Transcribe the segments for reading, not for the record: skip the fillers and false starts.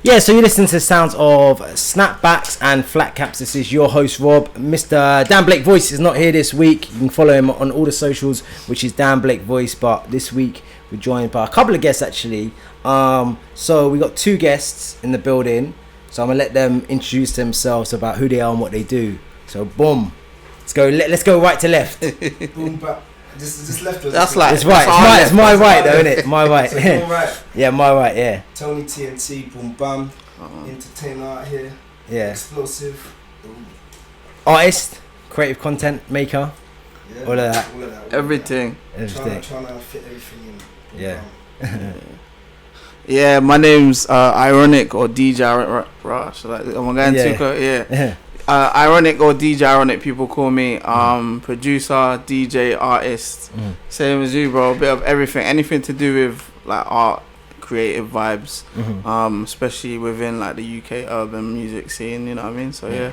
Yeah, so you're listening to the sounds of Snapbacks and FlatCaps. This is your host, Rob. Mr. Dan Blake Voice is not here this week. You can follow him on all the socials, which is Dan Blake Voice. But this week, we're joined by a couple of guests, actually. So we got two guests in the building. So I'm going to let them introduce themselves about who they are and what they do. So, boom. Let's go right to left. Boom, back. Just left. That's like it's right. It's my right, though, isn't it? My right. So your right. Yeah, my right. Yeah. TonyTnt, boom bam, entertainer out here. Yeah. Explosive. Artist, creative content maker. Yeah. All of that. Everything. Trying to fit everything in. Yeah. Yeah, my name's Ironik or DJ Rush. Am I going too close? Yeah. Ironik or DJ Ironik, people call me. Producer, DJ, artist. Same as you, bro. A bit of everything. Anything to do with like art, creative vibes. Especially within like the UK urban music scene. You know what I mean? So yeah.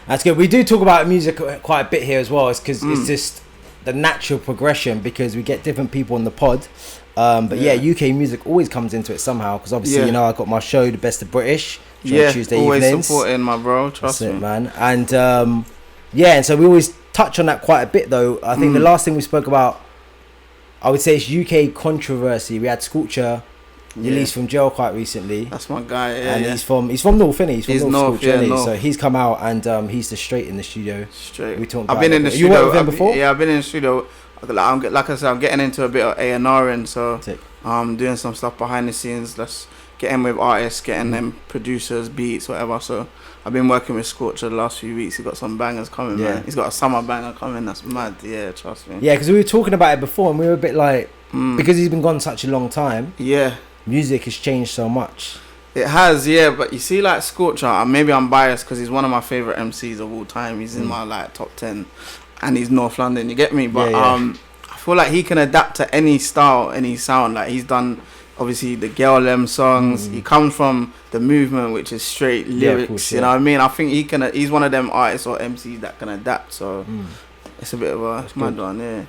That's good. We do talk about music quite a bit here as well. It's because it's just the natural progression because we get different people on the pod. But yeah, UK music always comes into it somehow because obviously you know I got my show, The Best of British. Tuesday always evenings. Supporting my bro. Trust me, man. And and so we always touch on that quite a bit though. I think the last thing we spoke about, I would say, is UK controversy. We had Scorcher released from jail quite recently. That's my guy. Yeah, and he's from North, innit? He's from North, Scorcher, North. So he's come out and he's the straight in the studio. Straight. We talked. I've been in the studio. You worked with him before? Yeah, I've been in the studio. Like I said, I'm getting into a bit of A&R, and so I'm doing some stuff behind the scenes. Let's get in with artists, getting them producers, beats, whatever. So I've been working with Scorcher the last few weeks. He got some bangers coming, man. He's got a summer banger coming. That's mad. Yeah, trust me. Yeah, because we were talking about it before, and we were a bit like, because he's been gone such a long time. Yeah, music has changed so much. It has, yeah. But you see, like Scorcher, maybe I'm biased because he's one of my favorite MCs of all time. He's in my like top 10. And he's North London, you get me? But I feel like he can adapt to any style, any sound. Like he's done, obviously, the Girl M songs. He comes from the movement, which is straight lyrics. Course, you know what I mean? I think he can. He's one of them artists or MCs that can adapt. So it's a bit of a mad one, yeah.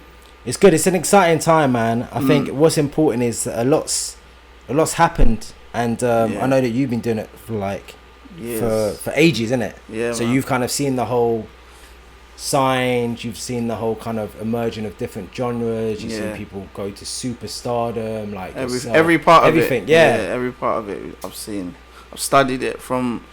It's good. It's an exciting time, man. I think what's important is a lot's happened, and I know that you've been doing it for like for ages, isn't it? Yeah. So man. You've kind of seen the whole signs, you've seen the whole kind of emerging of different genres, you've seen people go to superstardom, like every part of everything. It. Yeah, every part of it I've seen. I've studied it from.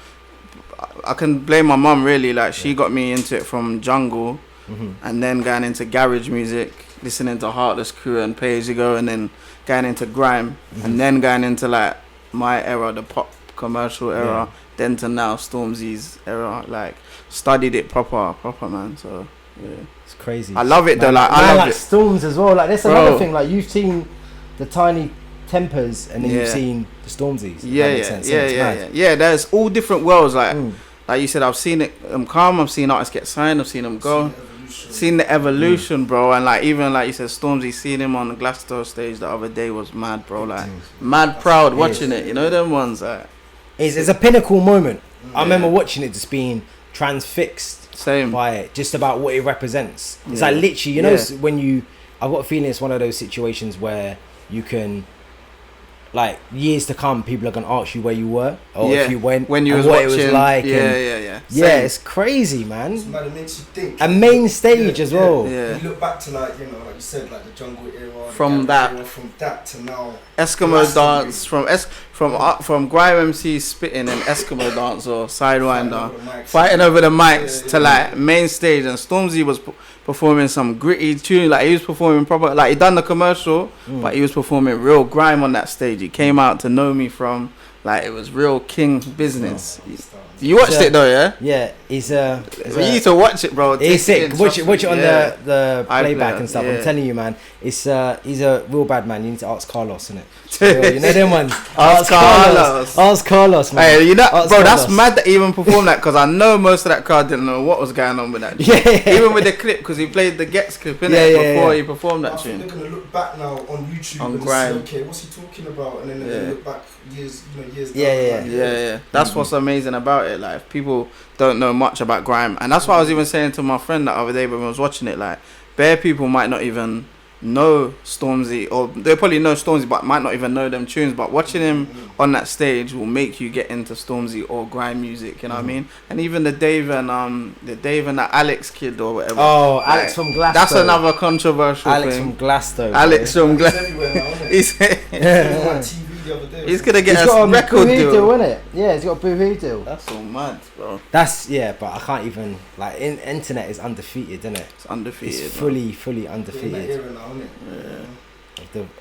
I can blame my mum really. Like she got me into it from jungle, and then going into garage music, listening to Heartless Crew and Pay As You Go, and then going into grime, and then going into like my era, the pop commercial era, then to now Stormzy's era. Like studied it proper man. So yeah, it's crazy. I love it though. Like I love it. Storms as well. Like that's another thing. Like you've seen the Tiny Tempers, and then you've seen the Stormzys. Yeah. There's all different worlds. Like you said, I've seen it come. I've seen artists get signed. I've seen them go. Seen the evolution, bro. And like even like you said, Stormzy, seeing him on the Glasgow stage the other day was mad, bro. Like mad proud watching it. You know them ones. Like it's a pinnacle moment. I remember watching it, just being transfixed by it, just about what it represents. It's like literally, you know, when I've got a feeling it's one of those situations where you can, like, years to come, people are gonna ask you where you were or if you went, when you was what watching, it was like. Yeah, it's crazy, man. It's mad, it makes you think. A main stage as well. Yeah. You look back to like you said, like the jungle era. From that to now. Eskimo dance from grime MCs spitting and Eskimo dance or sidewinder, fighting over the mics to like main stage, and Stormzy was performing some gritty tune. Like he was performing proper. Like he done the commercial, but he was performing real grime on that stage. He came out to Know Me from. Like it was real king business. You watched it though, yeah? Yeah, you need to watch it, bro. It's sick. Watch it on the playback and stuff. I'm telling you, man. It's he's a real bad man. You need to ask Carlos, innit? You know them ones. Ask Carlos, man. Hey, bro, Carlos. That's mad that he even performed that, because I know most of that crowd didn't know what was going on with that. Even with the clip, because he played the Gets clip in it before he performed that tune. They're gonna look back now on YouTube on and grime. say, okay, what's he talking about? And then they're gonna look back years down. Yeah. That's what's amazing about it. Like, if people don't know much about grime, and that's what I was even saying to my friend that other day when we was watching it. Like, bare people might not even know Stormzy, or they probably know Stormzy but might not even know them tunes, but watching him on that stage will make you get into Stormzy or grime music, you know what I mean? And even the Dave and that Alex kid or whatever. Oh, like, Alex from Glasgow. That's another controversial Alex thing. From Glasgow. Alex from Glasgow. He's gonna get a record deal, isn't it? Yeah, he's got a Boohoo deal. That's so mad, bro. But I can't even, like, internet is undefeated, isn't it? It's undefeated. It's fully undefeated.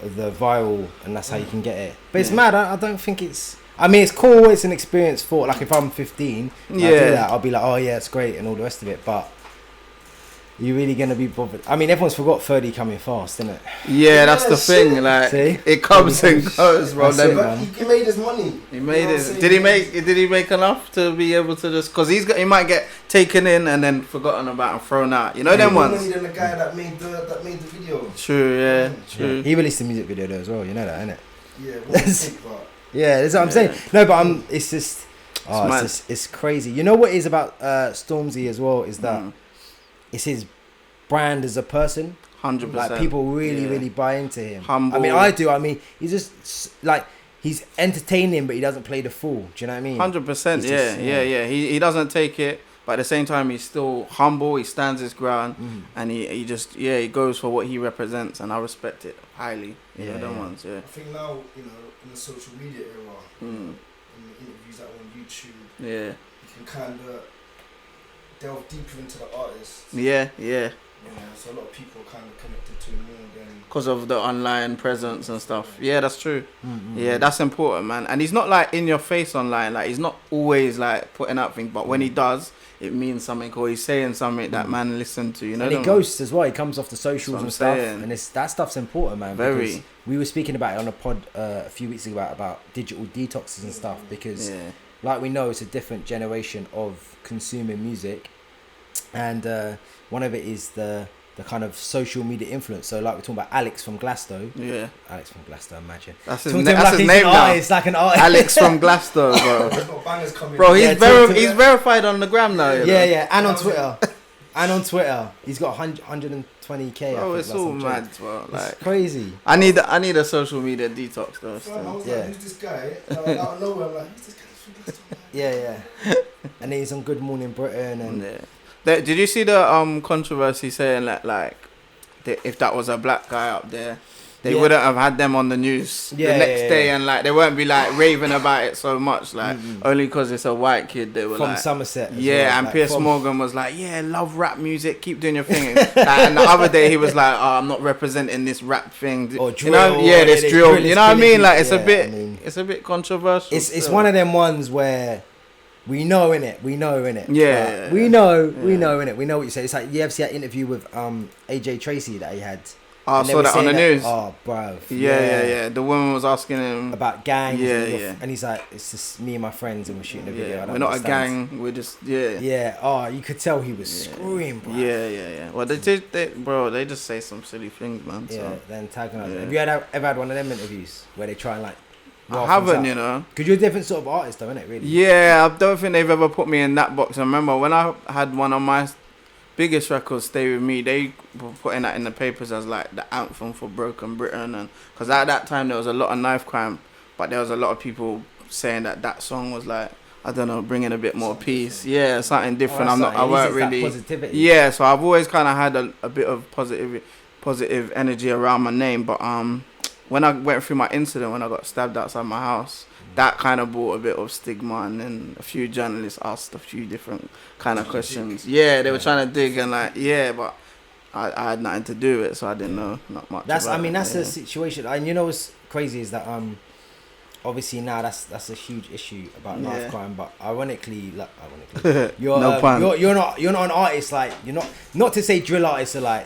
Of the viral, and that's how you can get it. But it's mad. I don't think it's. I mean, it's cool. It's an experience for, like, if I'm 15, I do that, I'll be like, oh yeah, it's great and all the rest of it. But you really gonna be bothered? I mean, everyone's forgot 30 coming fast, isn't it? Yeah, that's the thing. Like, it comes and goes, bro. He made his money. He made it. Did he make enough to be able to just? Because he might get taken in and then forgotten about and thrown out. You know them ones. Than the guy that made the video. True. Yeah. True. Yeah. He released a music video there as well. You know that, innit? Yeah. Yeah, that's what I'm saying. No, but it's just. It's crazy. You know what is about Stormzy as well is that. It's his brand as a person. 100%. Like, people really buy into him. Humble. I mean, I do. I mean, he's just like, he's entertaining, but he doesn't play the fool. Do you know what I mean? 100%. Yeah. He doesn't take it, but at the same time, he's still humble. He stands his ground, and he just he goes for what he represents, and I respect it highly. Them ones. Yeah. I think now, in the social media era, in the interviews that are on YouTube, you can kind of delve deeper into the artists. Yeah. So a lot of people are kind of connected to him more than because of the online presence and stuff. Yeah, that's true. Yeah, that's important, man. And he's not like in your face online. Like, he's not always like putting out things, but when he does, it means something, or he's saying something that man listen to. You know, and he ghosts as well. He comes off the socials and stuff, and that stuff's important, man. Very. We were speaking about it on a pod a few weeks ago about digital detoxes and stuff, because. Yeah. Like, we know it's a different generation of consuming music, and one of it is the kind of social media influence. So, like, we're talking about Alex from Glasgow. Yeah. Alex from Glasgow, imagine. That's his name now. It's like an artist. Alex from Glasgow, bro. Bro, he's verified on the gram now. Yeah, and on Twitter. And on Twitter, he's got 120k. Bro, it's all mad, bro. Like, it's crazy. I need a social media detox, though. I was like, who's this guy? Out of nowhere, I'm like, who's this guy? Yeah. And then he's on Good Morning Britain and. Did you see the controversy saying that, like, if that was a black guy up there, they wouldn't have had them on the news the next day, and like they won't be like raving about it so much, like only because it's a white kid. They were from like, Somerset. Yeah, and like, Piers Morgan was like, yeah, love rap music, keep doing your thing. And the other day he was like, oh, I'm not representing this rap thing. Or drill, you know, this drill. You know what I mean? Like, it's a bit controversial. It's one of them ones where. We know, innit? We know, innit? Yeah. We know, innit? We know what you say. It's like, you ever see that interview with AJ Tracy that he had? I saw that on the news. Oh, bro. Yeah. The woman was asking him about gangs. And he's like, it's just me and my friends and we're shooting a video. We're not a gang. We're just, Yeah. Oh, you could tell he was screwing, bro. Yeah. Well, they just say some silly things, man. Yeah, then tagging us. Have you ever had one of them interviews where they try and like, I haven't, you know. Because you're a different sort of artist, though, innit, really? Yeah, I don't think they've ever put me in that box. I remember when I had one of my biggest records, Stay With Me, they were putting that in the papers as, like, the anthem for Broken Britain. And because at that time, there was a lot of knife crime, but there was a lot of people saying that song was, like, I don't know, bringing a bit more peace. Yeah, something different. I weren't really... positivity. Yeah, so I've always kind of had a bit of positive energy around my name, but... when I went through my incident, when I got stabbed outside my house, that kind of brought a bit of stigma, and then a few journalists asked a few different kind of questions. Yeah, they were trying to dig, and like, but I had nothing to do with it, so I didn't know not much. That's the situation. And you know what's crazy is that obviously now that's a huge issue about knife crime, but ironically, you're you're not an artist, like you're not to say drill artists are like.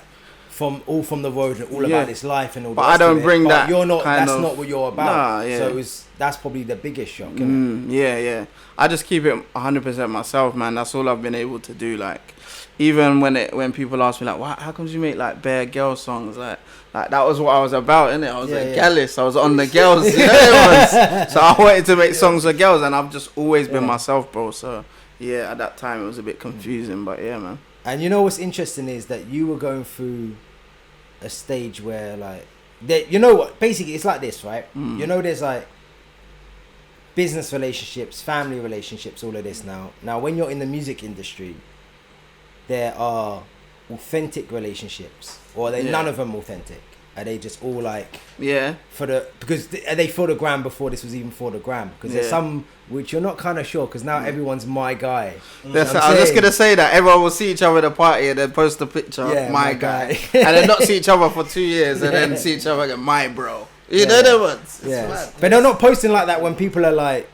From the road and all about this life and all. But I don't bring that. You're not. That's not what you're about. Nah, So that's probably the biggest shock. Yeah. I just keep it 100% myself, man. That's all I've been able to do. Like, even when people ask me like, how come you make like bare girl songs? Like that was what I was about, innit? I was gallus. I was on the girls. You know, so I wanted to make songs for girls, and I've just always been myself, bro. So yeah, at that time it was a bit confusing, but yeah, man. And you know what's interesting is that you were going through a stage where like, you know what? Basically, it's like this, right? You know, there's like business relationships, family relationships, all of this now. Now, when you're in the music industry, there are authentic relationships, or are none of them authentic? Are they just all like are they for the gram before this was even for the gram? Because there's some which you're not kind of sure, because now everyone's my guy. I was just gonna say that everyone will see each other at a party and then post a picture, my guy, and then not see each other for 2 years and then see each other again, my bro. You know the ones. But they're not posting like that when people are like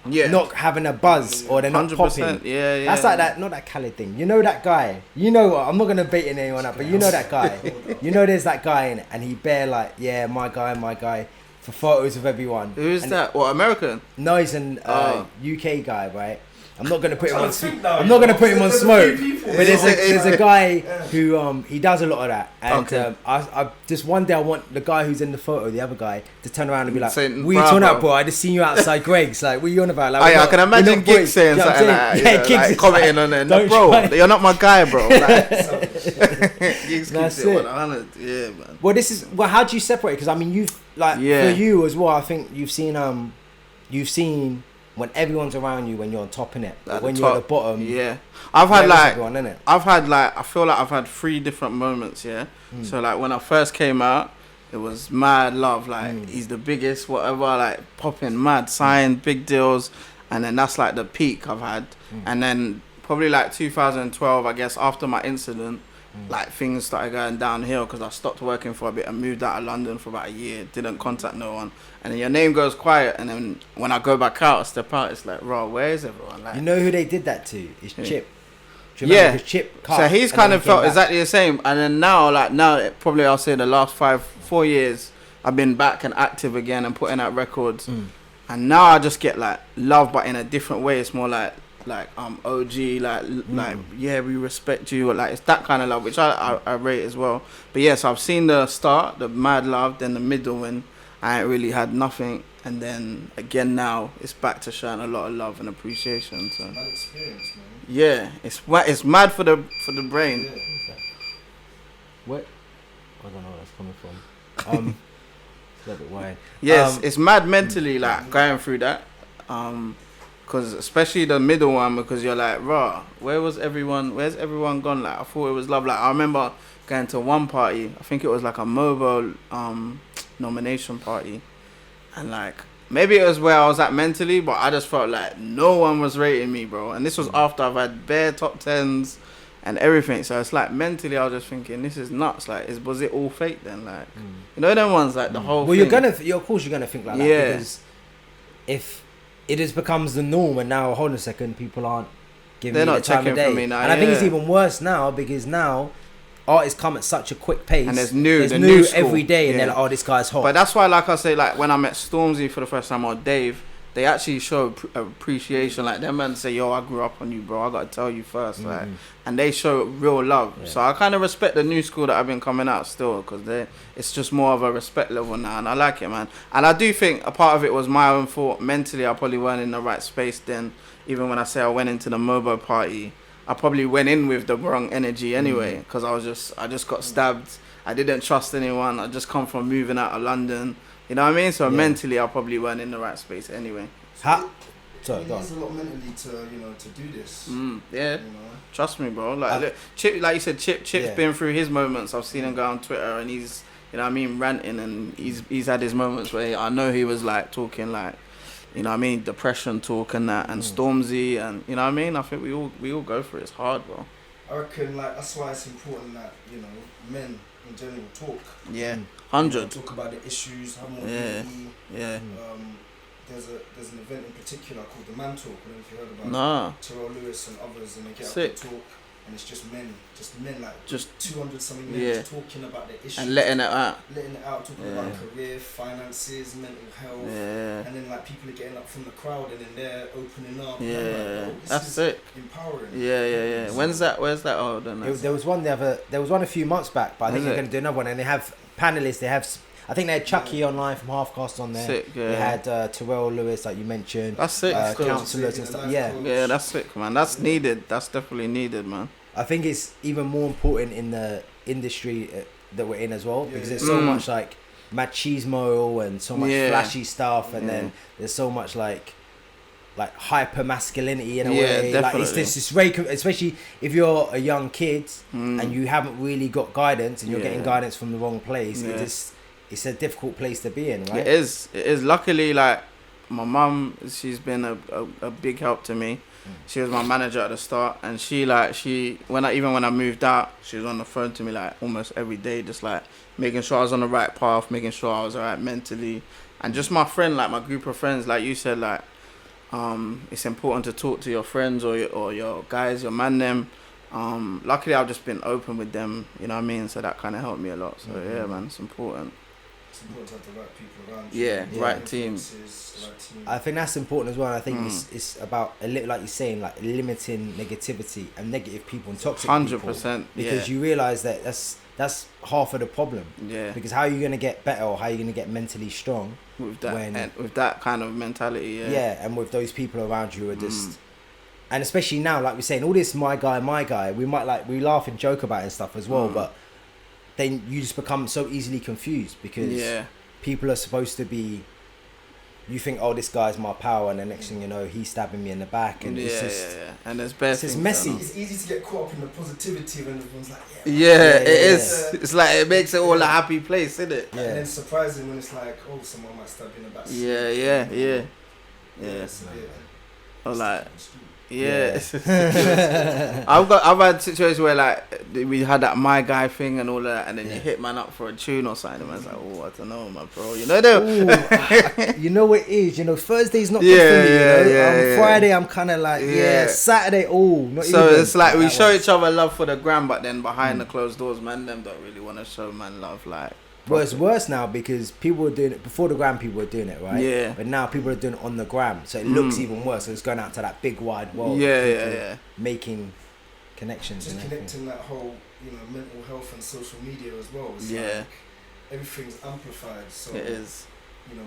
not having a buzz, or they're not popping. That's like that, not that Khaled thing. You know that guy. You know what? I'm not gonna bait anyone up, but you know that guy. You know there's that guy in it, and he bare like, my guy, for photos of everyone. Who's that? What, American? No, he's an UK guy, right? I'm not gonna put him on. I'm not gonna put him on smoke. But there's a guy who he does a lot of that, and I just one day I want the guy who's in the photo, the other guy, to turn around and be like, "What are you talking about, bro? I just seen you outside Greg's. Like, what are you on about?" Like, I can imagine Giggs saying something like that. Like commenting on it. No, bro, you're not my guy, bro. Like, Giggs keeps it 100. Yeah, man. Well, how do you separate? Because I mean, you've like for you as well. I think you've seen when everyone's around you, when you're on top in it, when you're at the bottom. Yeah, I feel like I've had 3 different moments. So like when I first came out, it was mad love. Like he's the biggest, whatever. Like popping mad, signed big deals, and then that's like the peak I've had. And then probably like 2012, I guess, after my incident, like things started going downhill because I stopped working for a bit and moved out of London for about a year, didn't contact no one, and then your name goes quiet, and then when I go back out, step out, it's like, raw, where is everyone? Like, you know who they did that to? It's Chip. Yeah, Chip cut, so he's kind of felt exactly the same, and then now probably I'll say the last 4 years I've been back and active again and putting out records, and now I just get like love, but in a different way. It's more like OG, like we respect you, like it's that kind of love, which I rate as well. But yes, I've seen the start, the mad love, then the middle, when I ain't really had nothing, and then again now it's back to showing a lot of love and appreciation. So mad experience, man. Yeah, it's mad for the brain. Yeah. What? I don't know where that's coming from. It's a little bit wide. Yes, it's mad mentally, like going through that. Because especially the middle one, because you're like, raw, where's everyone gone? Like, I thought it was love. Like, I remember going to one party, I think it was like a mobile nomination party, and like maybe it was where I was at mentally, but I just felt like no one was rating me, bro. And this was after I've had bare top 10s and everything, so it's like mentally I was just thinking, this is nuts. Like, was it all fake then? Like, you know them ones, like the whole thing. Of course you're gonna think like that, because if it just becomes the norm, and now, hold on a second, people aren't giving me the time of day. For me now, and I think it's even worse now, because now artists come at such a quick pace, and there's new every day, and they're like, oh, this guy's hot. But that's why, like I say, like when I met Stormzy for the first time, or Dave, they actually show appreciation. Like, them man say, yo, I grew up on you, bro, I gotta tell you first. Like, and they show real love. So I kind of respect the new school that I've been coming out still, because it's just more of a respect level now, and I like it, man. And I do think a part of it was my own fault. Mentally, I probably weren't in the right space then. Even when I say I went into the mobile party, I probably went in with the wrong energy anyway, because I just got stabbed. I didn't trust anyone. I just come from moving out of London. You know what I mean? So mentally, I probably weren't in the right space anyway. Sorry, go on. It's a lot mentally to do this. Yeah. You know? Trust me, bro. Like, look, Chip, like you said, Chip's been through his moments. I've seen him go on Twitter, and he's, you know what I mean, ranting, and he's had his moments where I know he was like talking like, you know what I mean, depression talk and that, and Stormzy, and you know what I mean. I think we all go through it. It's hard, bro. I reckon like that's why it's important that men in general talk. 100. Talk about the issues. Have more unity. There's an event in particular called the Man Talk. I don't know if you heard about it. Terrell Lewis and others, and they get up and talk, and it's just men like just 200 something men just talking about the issues and letting it out, talking about career, finances, mental health, and then like people are getting up from the crowd, and then they're opening up. That's sick. Empowering. Where's that? Oh, I don't know. There was one a few months back, but I think they're going to do another one, and they have panelists. I think they had Chucky online from Halfcast on there. Sick, They had Terrell Lewis, like you mentioned. That's sick. Councillors and stuff. Yeah, that's sick, man. That's needed. That's definitely needed, man. I think it's even more important in the industry that we're in as well, because there's so much like machismo and so much flashy stuff, and then there's so much like hyper masculinity in a way. Definitely. Like it's this very, especially if you're a young kid and you haven't really got guidance and you're getting guidance from the wrong place. It's a difficult place to be in, right? It is. Luckily, like my mum, she's been a big help to me. She was my manager at the start, and when I moved out, she was on the phone to me like almost every day, just like making sure I was on the right path, making sure I was alright mentally, and just my friend, like my group of friends, like you said, like it's important to talk to your friends or your guys, your man them. Luckily, I've just been open with them, you know what I mean? So that kind of helped me a lot. So yeah, man, it's important. It's important to have the right people around you. Yeah, right team. I think that's important as well. And I think it's about, like you're saying, like limiting negativity and negative people and toxic 100%, people. Because you realise that that's half of the problem. Yeah. Because how are you going to get better, or how are you going to get mentally strong with that kind of mentality? Yeah. Yeah, and with those people around you who are just, and especially now, like we're saying, all this my guy. We might we laugh and joke about it and stuff as well, but then you just become so easily confused because people are supposed to be. You think, oh, this guy's my power, and the next thing you know, he's stabbing me in the back, and it's just and there's best. It's messy. It's easy to get caught up in the positivity when everyone's like, it is. It's like it makes it all a happy place, isn't it? Yeah. And then surprising when it's like, oh, someone might stab you in the back. Yeah. Or like. Yeah. I've had situations where like we had that my guy thing and all that, and then you hit man up for a tune or something, and man's like, oh, I don't know, my bro, you know though. You know what it is, Thursday's not good for me, Friday I'm kind of like Saturday not so even. it's like we show each other love for the gram, but then behind the closed doors, man, them don't really want to show man love like. Well, it's worse now because people were doing it before the gram. People were doing it, right? Yeah. But now people are doing it on the gram, so it looks even worse. So it's going out to that big wide world. Making connections. Just connecting that whole, mental health and social media as well. It's like everything's amplified. So it is.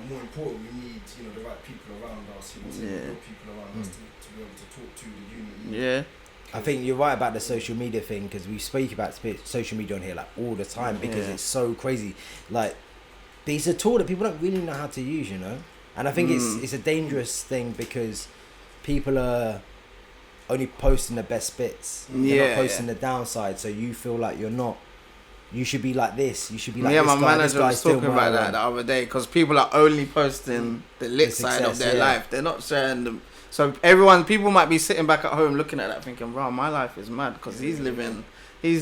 More important, we need the right people around us. Good people around us to be able to talk to the unity. Yeah. I think you're right about the social media thing, because we speak about social media on here like all the time because it's so crazy. Like, it's a tool that people don't really know how to use, And I think it's a dangerous thing because people are only posting the best bits. They're not posting the downside, so you feel like you're not. You should be like this. You should be like this guy. My manager was talking about that the other day, because people are only posting the lit side of their life. They're not sharing them. So people might be sitting back at home looking at that thinking, wow, my life is mad because he's living, you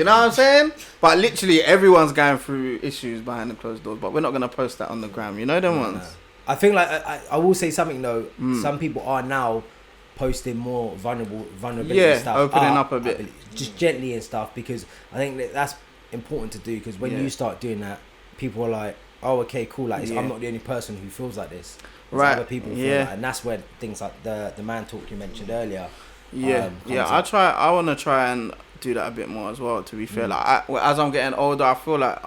know what I'm saying? But literally everyone's going through issues behind the closed doors, but we're not going to post that on the gram, them ones. I think I will say something though, some people are now posting more vulnerability stuff. Opening up a bit. Just gently and stuff, because I think that's important to do, because when you start doing that, people are like, oh, okay, cool, like I'm not the only person who feels like this. Right. Other people feel like, and that's where things like the man talk you mentioned earlier. I want to try and do that a bit more as well. To be fair, like as I'm getting older, I feel like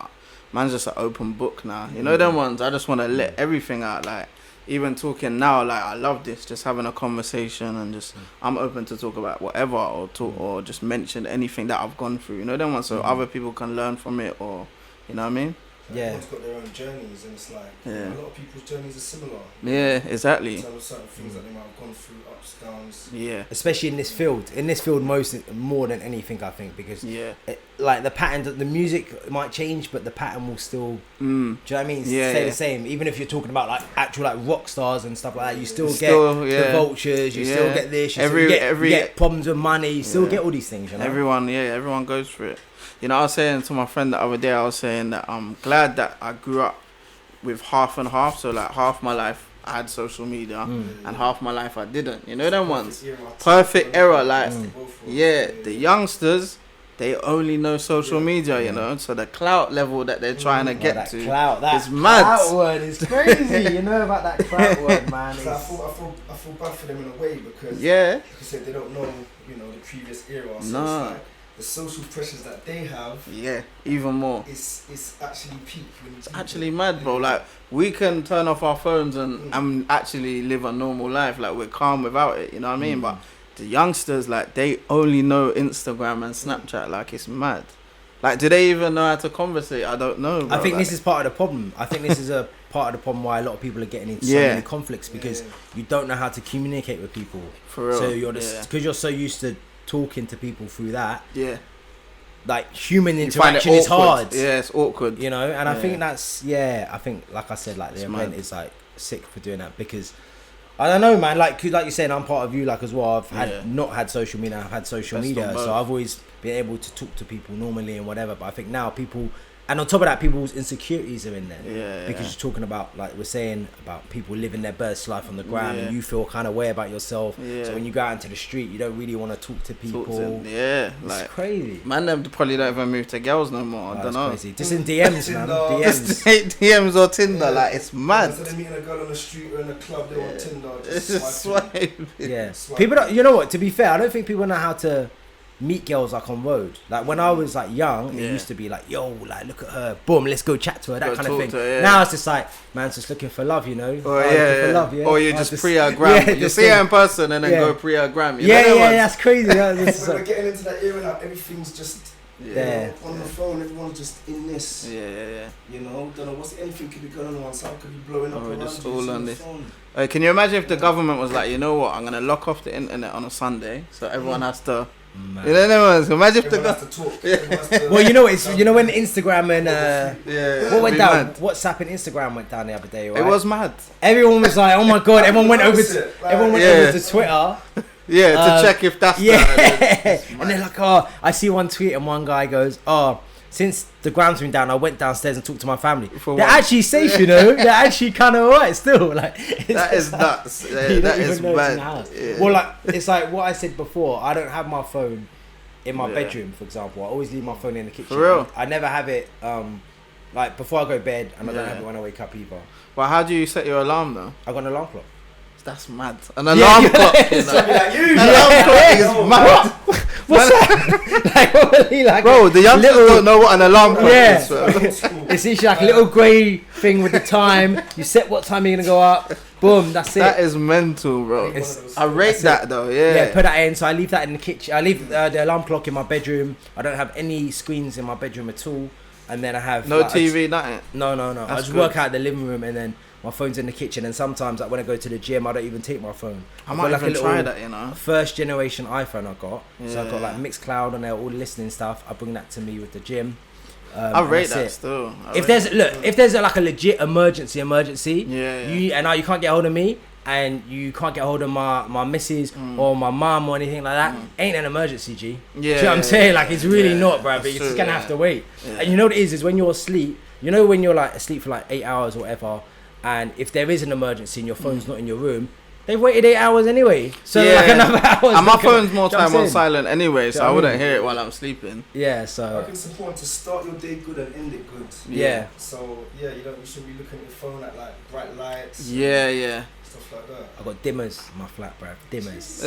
man's just an open book now. Them ones. I just want to let everything out. Like even talking now, like I love this. Just having a conversation and just I'm open to talk about whatever or just mention anything that I've gone through. Them ones, so other people can learn from it, or you know what I mean. Everyone's got their own journeys, and it's like a lot of people's journeys are similar. Yeah, exactly. In terms of certain things that they might have gone through, ups, downs. Yeah. Especially in this field. More than anything, I think, because like the pattern, the music might change, but the pattern will still. Do you know what I mean? Stay the same. Even if you're talking about like actual like rock stars and stuff like that, you still get the vultures. You still get this. You get problems with money. You still get all these things. Everyone goes through it. I was saying to my friend the other day, I was saying that I'm glad that I grew up with half and half. So like half my life I had social media and half my life I didn't. Them ones. Perfect era. Like, the youngsters, they only know social media, so the clout level that they're trying to get to is mad. Clout word is crazy. About that clout word, man. So I feel bad for them in a way, because they don't know, the previous era. So it's like, the social pressures that they have, even more. It's actually peak. It's actually mad, bro. Like we can turn off our phones and actually live a normal life. Like we're calm without it. You know what I mean? But the youngsters, like they only know Instagram and Snapchat. Like it's mad. Like, do they even know how to conversate? I don't know, bro. I think this is part of the problem. I think this is a part of the problem why a lot of people are getting into so many conflicts, because you don't know how to communicate with people. For real. So you're just, because you're so used to talking to people through that. Yeah. Like, human interaction is hard. Yeah, it's awkward. You know, and I think that's, I think, like I said, like, the event is, like, sick for doing that, because I don't know, man. Like you're saying, I'm part of you, like, as well. I've not had social media. I've had social media, so I've always been able to talk to people normally and whatever. But I think now people, and on top of that, people's insecurities are in there. Because you're talking about, like we're saying, about people living their best life on the gram, and you feel kind of way about yourself. So when you go out into the street, you don't really want to talk to people. It's like crazy. Man, them probably don't even move to girls no more. I don't know. Crazy. Just in DMs, man. Just DMs or Tinder. Like, it's mad. Instead of meeting a girl on the street or in a club, they want Tinder. Just swipe. People don't. You know what? To be fair, I don't think people know how to meet girls like on road. Like when I was like young, it used to be like, yo, like look at her, boom, let's go chat to her, that kind of thing. Now it's just like, man's just looking for love, you know. For love, or you just pre-gram. You see her in person and then go pre-gram. That's crazy. We're getting into that era now. Everything's just on the phone. Everyone's just in this. You know, don't know anything could be going on one side, could be blowing up. We're just all on this. Can you imagine if the government was like, you know what, I'm gonna lock off the internet on a Sunday, so everyone has to. Man. You know, imagine if well, you know, it's when Instagram and what went down? Mad. WhatsApp and Instagram went down the other day. Right? It was mad. Everyone was like, "Oh my god!" Everyone went over to over to Twitter. To check if that's and they're like, "Oh, I see one tweet and one guy goes, oh." Since the gram's been down, I went downstairs and talked to my family. They're actually safe, you know. They're actually kind of alright still. Like that is nuts. That is bad. Well, like it's like what I said before. I don't have my phone in my bedroom, for example. I always leave my phone in the kitchen. For real? I never have it like before I go to bed, and I don't have it when I wake up either. Well, how do you set your alarm though? I got an alarm clock. That's mad. An alarm clock. An alarm clock is mad. What's that? like bro, the youngsters don't know what an alarm clock is. It's literally like a little grey thing with the time. You set what time you're going to go up. Boom, that's it. That is mental, bro. I rate that though, Yeah, put that in. So I leave that in the kitchen. I leave the alarm clock in my bedroom. I don't have any screens in my bedroom at all. And then I have... No TV, nothing? No. I just work out the living room and then... My phone's in the kitchen, and sometimes like when I go to the gym, I don't even take my phone. I might like even try that, you know. First generation iPhone I got, so I got like Mixcloud on there, all the listening stuff. I bring that to me with the gym. I rate that still. If there's like a legit emergency, you can't get hold of me, and you can't get hold of my missus or my mum or anything like that. Ain't an emergency, G. Do you know what I'm saying? Like it's really not, bro. But you're just gonna have to wait. And you know what it is when you're asleep. You know when you're like asleep for like 8 hours or whatever. And if there is an emergency and your phone's not in your room, they've waited 8 hours anyway. So like another hour. And my phone's more time on silent anyway, so I wouldn't hear it while I'm sleeping. Yeah, so. I think it's important to start your day good and end it good. Yeah. So you shouldn't be looking at your phone at like bright lights. Yeah. Stuff like that. I got dimmers in my flat, bruv. Dimmers.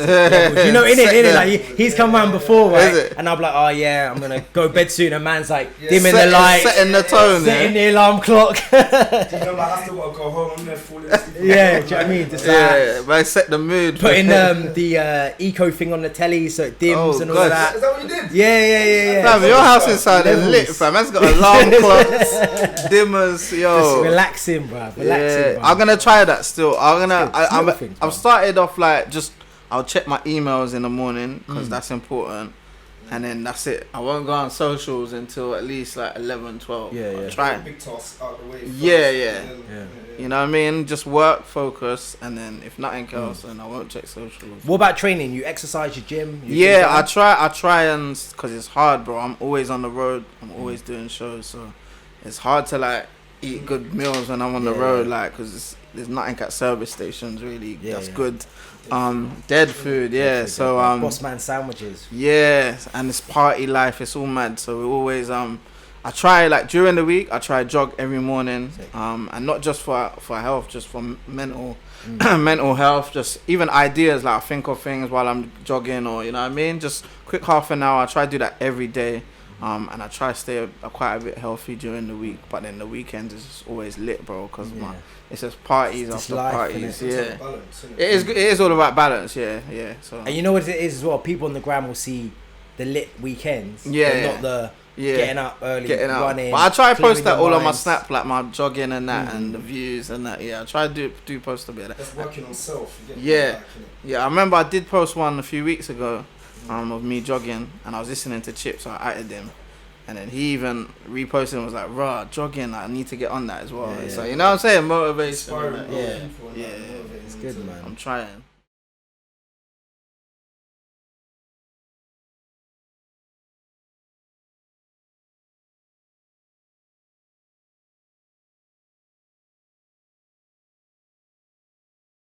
You know, in it. Like he's come round before, right? And I'm like, oh yeah, I'm gonna go to bed soon. And man's like dimming the lights, setting the tone, setting the alarm clock. You know, like I still gotta go home. I'm gonna fall asleep. Do you know what I mean? Just but set the mood. Putting the eco thing on the telly so it dims and all that. Is that what you did? Yeah. Fam, your house inside is lit, fam. Man's got alarm clocks, dimmers, yo. Just relaxing, bruv. Relaxing. I'm gonna try that still. I've started off like I'll check my emails in the morning because that's important, and then that's it. I won't go on socials until at least like 11, 12. Yeah. Try big tasks out the way first, yeah. You know what I mean? Just work, focus, and then if nothing else, then I won't check socials. What about training? You exercise, your gym? I try and because it's hard, bro. I'm always on the road. I'm always doing shows, so it's hard to like eat good meals when I'm on the road, like because there's nothing at service stations really that's good. Dead food, so boss man sandwiches. And it's party life, it's all mad. So we always I try like during the week I try jog every morning. And not just for health, just for mental mental health, just even ideas, like I think of things while I'm jogging, or you know what I mean, just quick half an hour. I try to do that every day. And I try to stay quite a bit healthy during the week, but then the weekends is just always lit, bro, because it's just parties after parties. Balance, it is all about balance. So and you know what it is as well. People on the gram will see the lit weekends, not the getting up early, running. But I try to post that all on my Snap, like my jogging and that, and the views and that. Yeah, I try to do post a bit of that. That's working on self. Yeah, I remember I did post one a few weeks ago, of me jogging, and I was listening to Chip, so I added him. And then he even reposted and was like, "Raw, jogging, I need to get on that as well." So you know what I'm saying, motivation. Inspiring yeah, people. It's good, man. I'm trying.